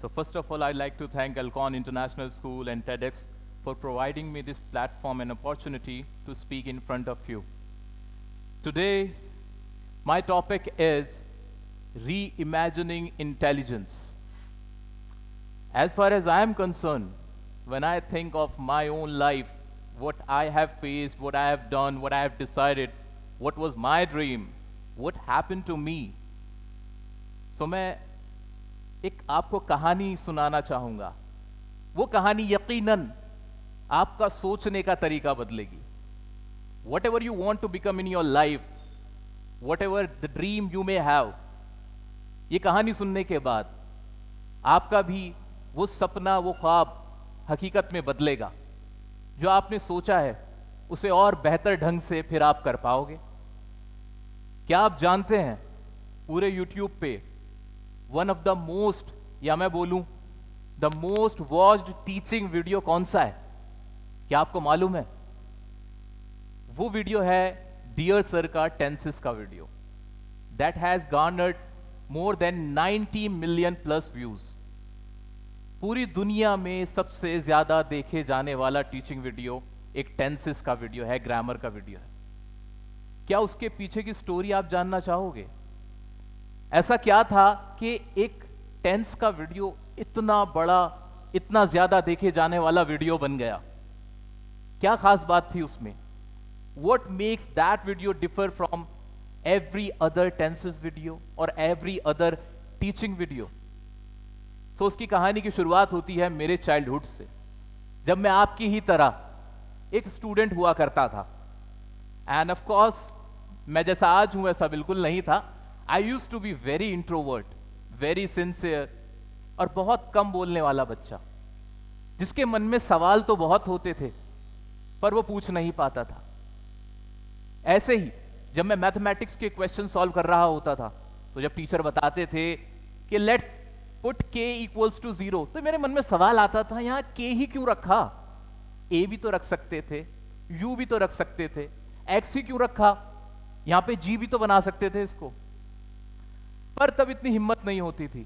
So first of all, I'd like to thank Alcon International School and TEDx for providing me this platform and opportunity to speak in front of you. Today, my topic is reimagining intelligence. As far as I am concerned, when I think of my own life, what I have faced, what I have done, what I have decided, what was my dream, what happened to me, so मैं एक आपको कहानी सुनाना चाहूंगा। वो कहानी यकीनन आपका सोचने का तरीका बदलेगी। Whatever you want to become in your life, whatever the dream you may have, ये कहानी सुनने के बाद आपका भी वो सपना, वो ख्वाब हकीकत में बदलेगा। जो आपने सोचा है उसे और बेहतर ढंग से फिर आप कर पाओगे। क्या आप जानते हैं पूरे यूट्यूब पे वन ऑफ द मोस्ट, या मैं बोलूं the most watched teaching video कौन सा है? क्या आपको मालूम है? वो वीडियो है डियर सर का टेंसेस का video. That has garnered more than 90 million plus views. पूरी दुनिया में सबसे ज्यादा देखे जाने वाला टीचिंग वीडियो एक टेंसेस का वीडियो है, ग्रामर का वीडियो है। क्या उसके पीछे की स्टोरी आप जानना चाहोगे? ऐसा क्या था कि एक टेंस का वीडियो इतना बड़ा, इतना ज्यादा देखे जाने वाला वीडियो बन गया? क्या खास बात थी उसमें? What makes that video differ from every other tenses video or every other teaching video? So उसकी कहानी की शुरुआत होती है मेरे चाइल्डहुड से, जब मैं आपकी ही तरह एक स्टूडेंट हुआ करता था। एंड ऑफ कोर्स मैं जैसा आज हूं वैसा बिल्कुल नहीं था। I use to be very introvert, very sincere और बहुत कम बोलने वाला बच्चा, जिसके मन में सवाल तो बहुत होते थे पर वो पूछ नहीं पाता था। ऐसे ही जब मैं मैथमेटिक्स के क्वेश्चन सॉल्व कर रहा होता था, तो जब टीचर बताते थे कि let's put k equals to 0, तो मेरे मन में सवाल आता था, यहां k ही क्यों रखा? a भी तो रख सकते थे, u भी तो रख सकते थे, x ही क्यों रखा? यहां पे g भी तो बना सकते थे इसको। पर तब इतनी हिम्मत नहीं होती थी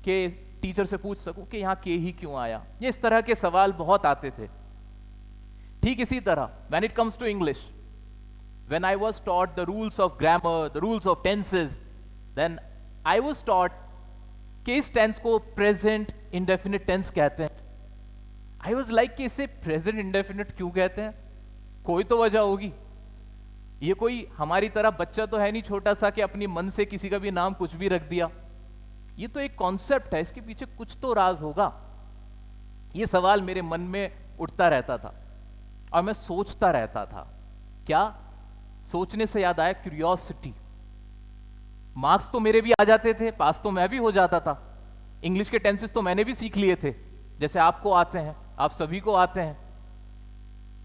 कि टीचर से पूछ सकूं कि यहां k ही क्यों आया। ये इस तरह के सवाल बहुत आते थे। ठीक इसी तरह when it comes to English, when I was taught the rules of grammar, the rules of tenses, then I was taught कि इस टेंस को प्रेजेंट इंडेफिनिट टेंस कहते हैं। I was like कि इसे प्रेजेंट इंडेफिनिट क्यों कहते हैं? कोई तो वजह होगी। ये कोई हमारी तरह बच्चा तो है नहीं छोटा सा कि अपनी मन से किसी का भी नाम कुछ भी रख दिया। ये तो एक कॉन्सेप्ट है, इसके पीछे कुछ तो राज होगा। ये सवाल मेरे मन में उठता रहता था और मैं सोचता रहता था। क्या? सोचने से याद आया क्यूरियोसिटी। मार्क्स तो मेरे भी आ जाते थे, पास तो मैं भी हो जाता था। इंग्लिश के टेंसेस तो मैंने भी सीख लिए थे, जैसे आपको आते हैं, आप सभी को आते हैं।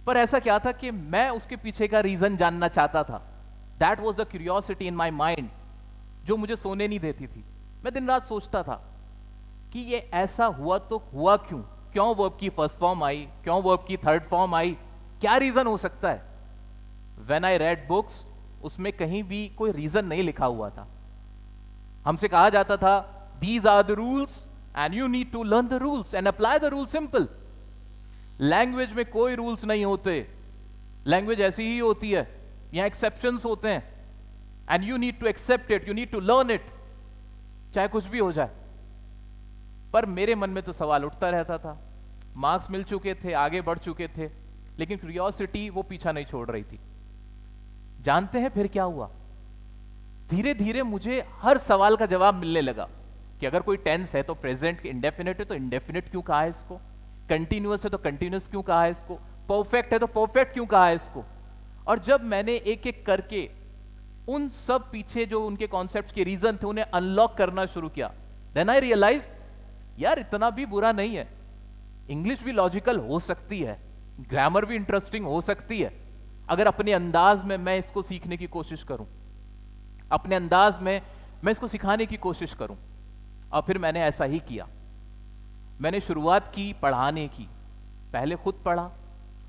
पर ऐसा क्या था कि मैं उसके पीछे का रीजन जानना चाहता था। That was the curiosity in my mind, जो मुझे सोने नहीं देती थी। मैं दिन रात सोचता था कि ये ऐसा हुआ तो हुआ क्यों? क्यों वर्ब की फर्स्ट फॉर्म आई? क्यों वर्ब की थर्ड फॉर्म आई? क्या रीजन हो सकता है? When I read books, उसमें कहीं भी कोई रीजन नहीं लिखा हुआ था। हमसे कहा जाता था these are the rules and you need to learn the rules and apply the rules simple। Language में कोई रूल्स नहीं होते, लैंग्वेज ऐसी ही होती है, यहां एक्सेप्शंस होते हैं and you need to accept it, you need to learn it, चाहे कुछ भी हो जाए। पर मेरे मन में तो सवाल उठता रहता था। मार्क्स मिल चुके थे, आगे बढ़ चुके थे, लेकिन क्यूरियोसिटी वो पीछा नहीं छोड़ रही थी। जानते हैं फिर क्या हुआ? धीरे धीरे मुझे हर सवाल का जवाब मिलने लगा कि अगर कोई टेंस है तो प्रेजेंट इंडेफिनिट है तो इंडेफिनिट क्यों कहा है इसको, कंटिन्यूअस है तो कंटिन्यूअस क्यों कहा है इसको, परफेक्ट है तो परफेक्ट क्यों कहा है इसको। और जब मैंने एक एक करके उन सब पीछे जो उनके कॉन्सेप्ट्स के रीजन थे उन्हें अनलॉक करना शुरू किया, देन आई रियलाइज यार इतना भी बुरा नहीं है। इंग्लिश भी लॉजिकल हो सकती है, ग्रामर भी इंटरेस्टिंग हो सकती है, अगर अपने अंदाज में मैं इसको सीखने की कोशिश करूं, अपने अंदाज में मैं इसको सिखाने की कोशिश करूं। और फिर मैंने ऐसा ही किया। मैंने शुरुआत की पढ़ाने की, पहले खुद पढ़ा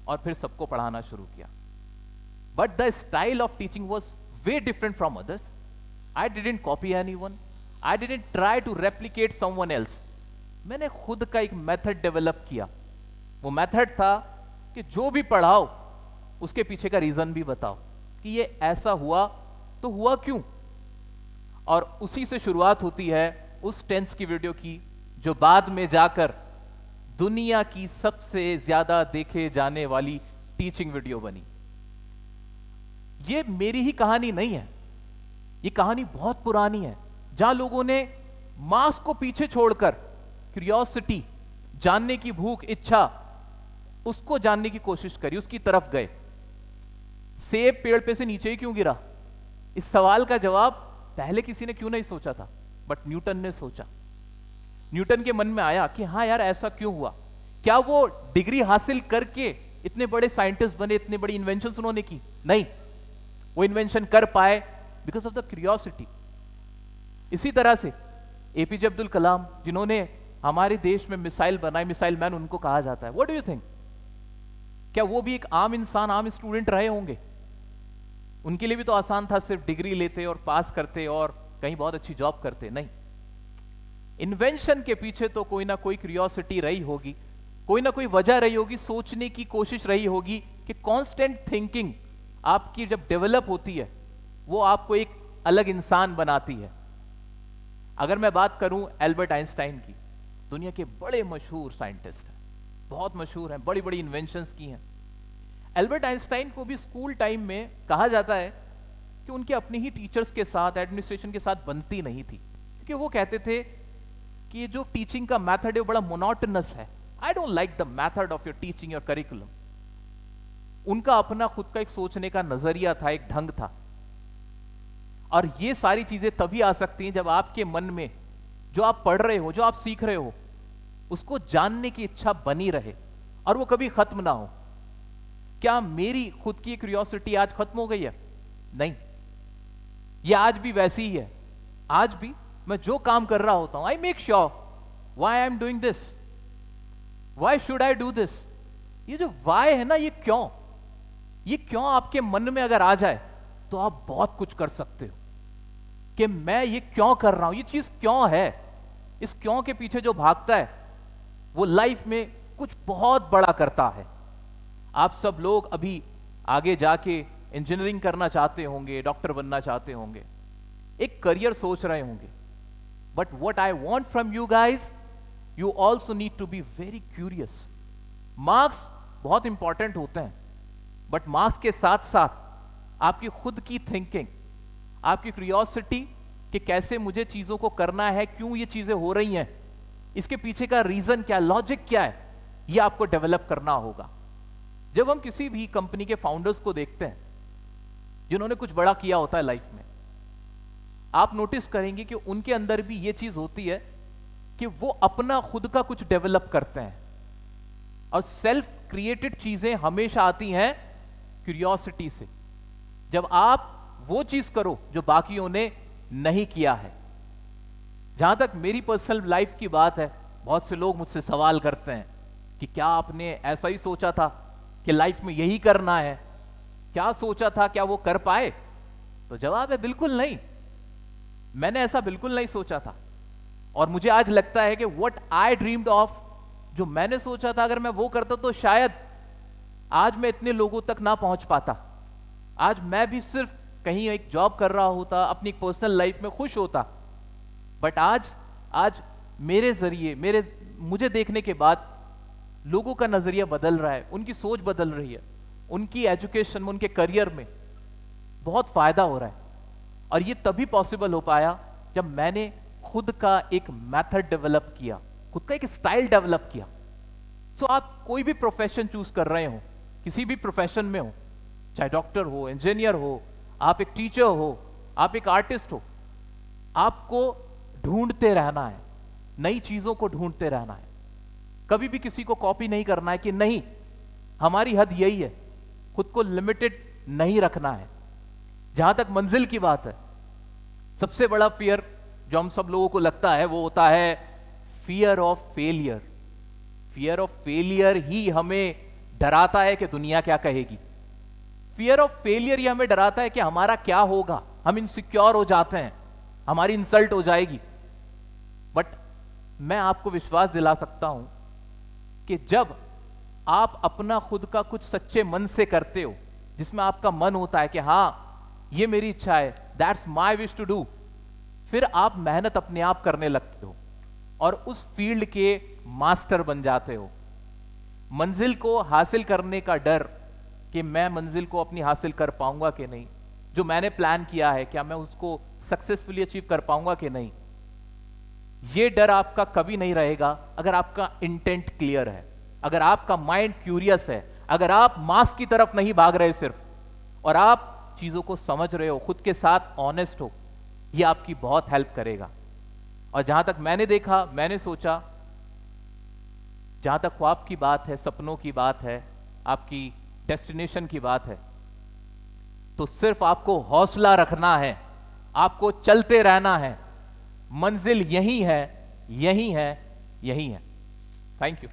और फिर सबको पढ़ाना शुरू किया। But the style of teaching was way different from others. I didn't copy anyone. I didn't try to replicate someone else. मैंने खुद का एक मेथड डेवलप किया। वो मेथड था कि जो भी पढ़ाओ उसके पीछे का रीजन भी बताओ कि ये ऐसा हुआ तो हुआ क्यों। और उसी से शुरुआत होती है उस टेंस की वीडियो की जो बाद में जाकर दुनिया की सबसे ज्यादा देखे जाने वाली टीचिंग वीडियो बनी। ये मेरी ही कहानी नहीं है, ये कहानी बहुत पुरानी है, जहां लोगों ने मांस को पीछे छोड़कर क्यूरियोसिटी, जानने की भूख, इच्छा, उसको जानने की कोशिश करी, उसकी तरफ गए। सेब पेड़ पे से नीचे ही क्यों गिरा, इस सवाल का जवाब पहले किसी ने क्यों नहीं सोचा था, बट न्यूटन ने सोचा। न्यूटन के मन में आया कि हाँ यार ऐसा क्यों हुआ। क्या वो डिग्री हासिल करके इतने बड़े साइंटिस्ट बने, इतने बड़ी इन्वेंशंस उन्होंने की? नहीं, वो इन्वेंशन कर पाए बिकॉज ऑफ द क्यूरियोसिटी। इसी तरह से एपीजे अब्दुल कलाम, जिन्होंने हमारे देश में मिसाइल बनाई, मिसाइल मैन उनको कहा जाता है। व्हाट डू यू थिंक, क्या वो भी एक आम इंसान, आम स्टूडेंट रहे होंगे? उनके लिए भी तो आसान था, सिर्फ डिग्री लेते और पास करते और कहीं बहुत अच्छी जॉब करते। नहीं, इन्वेंशन के पीछे तो कोई ना कोई क्यूरियोसिटी रही होगी, कोई ना कोई वजह रही होगी, सोचने की कोशिश रही होगी कि कांस्टेंट थिंकिंग आपकी जब डेवलप होती है वो आपको एक अलग इंसान बनाती है। अगर मैं बात करूं एल्बर्ट आइंस्टाइन की, दुनिया के बड़े मशहूर साइंटिस्ट हैं, बहुत मशहूर हैं, बड़ी बड़ी इन्वेंशंस की हैं। एल्बर्ट आइंस्टाइन को भी स्कूल टाइम में कहा जाता है कि उनके अपने ही टीचर्स के साथ, एडमिनिस्ट्रेशन के साथ बनती नहीं थी, क्योंकि वो कहते थे कि ये जो टीचिंग का मेथड है वो बड़ा मोनोटोनस है। I don't like the method of your teaching, your curriculum. उनका अपना खुद का एक सोचने का नजरिया था, एक ढंग था। और ये सारी चीजें तभी आ सकती हैं जब आपके मन में जो आप पढ़ रहे हो, जो आप सीख रहे हो, उसको जानने की इच्छा बनी रहे और वो कभी खत्म ना हो। क्या मेरी खुद की क्यूरियोसिटी आज खत्म हो गई है? नहीं, ये आज भी वैसी ही है। आज भी मैं जो काम कर रहा होता हूं, I make sure why I am doing this, why should I do this. ये जो व्हाई है ना, ये क्यों आपके मन में अगर आ जाए तो आप बहुत कुछ कर सकते हो कि मैं ये क्यों कर रहा हूं, ये चीज क्यों है। इस क्यों के पीछे जो भागता है वो लाइफ में कुछ बहुत बड़ा करता है। आप सब लोग अभी आगे जाके इंजीनियरिंग करना चाहते होंगे, डॉक्टर बनना चाहते होंगे, एक करियर सोच रहे होंगे, but what I want from you guys, you also need to be very curious. Marks बहुत इंपॉर्टेंट होते हैं, बट मार्क्स के साथ साथ आपकी खुद की थिंकिंग, आपकी क्यूरियोसिटी कि कैसे मुझे चीजों को करना है, क्यों ये चीजें हो रही हैं, इसके पीछे का रीजन क्या, लॉजिक क्या है, ये आपको डेवलप करना होगा। जब हम किसी भी कंपनी के फाउंडर्स को देखते हैं जिन्होंने कुछ बड़ा किया होता है लाइफ में, आप नोटिस करेंगे कि उनके अंदर भी ये चीज होती है कि वो अपना खुद का कुछ डेवलप करते हैं। और सेल्फ क्रिएटेड चीजें हमेशा आती हैं क्यूरियोसिटी से। जब आप वो चीज करो जो बाकियों ने नहीं किया है। जहां तक मेरी पर्सनल लाइफ की बात है, बहुत से लोग मुझसे सवाल करते हैं कि क्या आपने ऐसा ही सोचा था कि लाइफ में यही करना है, क्या सोचा था, क्या वो कर पाए? तो जवाब है बिल्कुल नहीं, मैंने ऐसा बिल्कुल नहीं सोचा था। और मुझे आज लगता है कि व्हाट आई ड्रीम्ड ऑफ, जो मैंने सोचा था, अगर मैं वो करता तो शायद आज मैं इतने लोगों तक ना पहुंच पाता। आज मैं भी सिर्फ कहीं एक जॉब कर रहा होता, अपनी पर्सनल लाइफ में खुश होता। बट आज मेरे जरिए, मुझे देखने के बाद लोगों का नजरिया बदल रहा है, उनकी सोच बदल रही है, उनकी एजुकेशन में, उनके करियर में बहुत फायदा हो रहा है। और ये तभी पॉसिबल हो पाया जब मैंने खुद का एक मेथड डेवलप किया, खुद का एक स्टाइल डेवलप किया। सो आप कोई भी प्रोफेशन चूज कर रहे हो, किसी भी प्रोफेशन में हो, चाहे डॉक्टर हो, इंजीनियर हो, आप एक टीचर हो, आप एक आर्टिस्ट हो, आपको ढूंढते रहना है, नई चीजों को ढूंढते रहना है। कभी भी किसी को कॉपी नहीं करना है कि नहीं हमारी हद यही है, खुद को लिमिटेड नहीं रखना है। जहां तक मंजिल की बात है, सबसे बड़ा फियर जो हम सब लोगों को लगता है वो होता है fear of failure. Fear of failure ही हमें डराता है कि दुनिया क्या कहेगी। फियर ऑफ फेलियर ही हमें डराता है कि हमारा क्या होगा, हम इनसिक्योर हो जाते हैं, हमारी इंसल्ट हो जाएगी। बट मैं आपको विश्वास दिला सकता हूं कि जब आप अपना खुद का कुछ सच्चे मन से करते हो, जिसमें आपका मन होता है कि हां ये मेरी इच्छा है, that's my wish to do, फिर आप मेहनत अपने आप करने लगते हो और उस फील्ड के मास्टर बन जाते हो। मंजिल को हासिल करने का डर कि मैं मंजिल को अपनी हासिल कर पाऊंगा कि नहीं, जो मैंने प्लान किया है क्या मैं उसको सक्सेसफुली अचीव कर पाऊंगा कि नहीं, यह डर आपका कभी नहीं रहेगा अगर आपका इंटेंट क्लियर है, अगर आपका माइंड क्यूरियस है, अगर आप मास की तरफ नहीं भाग रहे सिर्फ, और आप चीजों को समझ रहे हो, खुद के साथ ऑनेस्ट हो। यह आपकी बहुत हेल्प करेगा। और जहां तक मैंने देखा, मैंने सोचा, जहां तक ख्वाब की बात है, सपनों की बात है, आपकी डेस्टिनेशन की बात है, तो सिर्फ आपको हौसला रखना है, आपको चलते रहना है। मंजिल यही है, यही है, यही है। Thank you.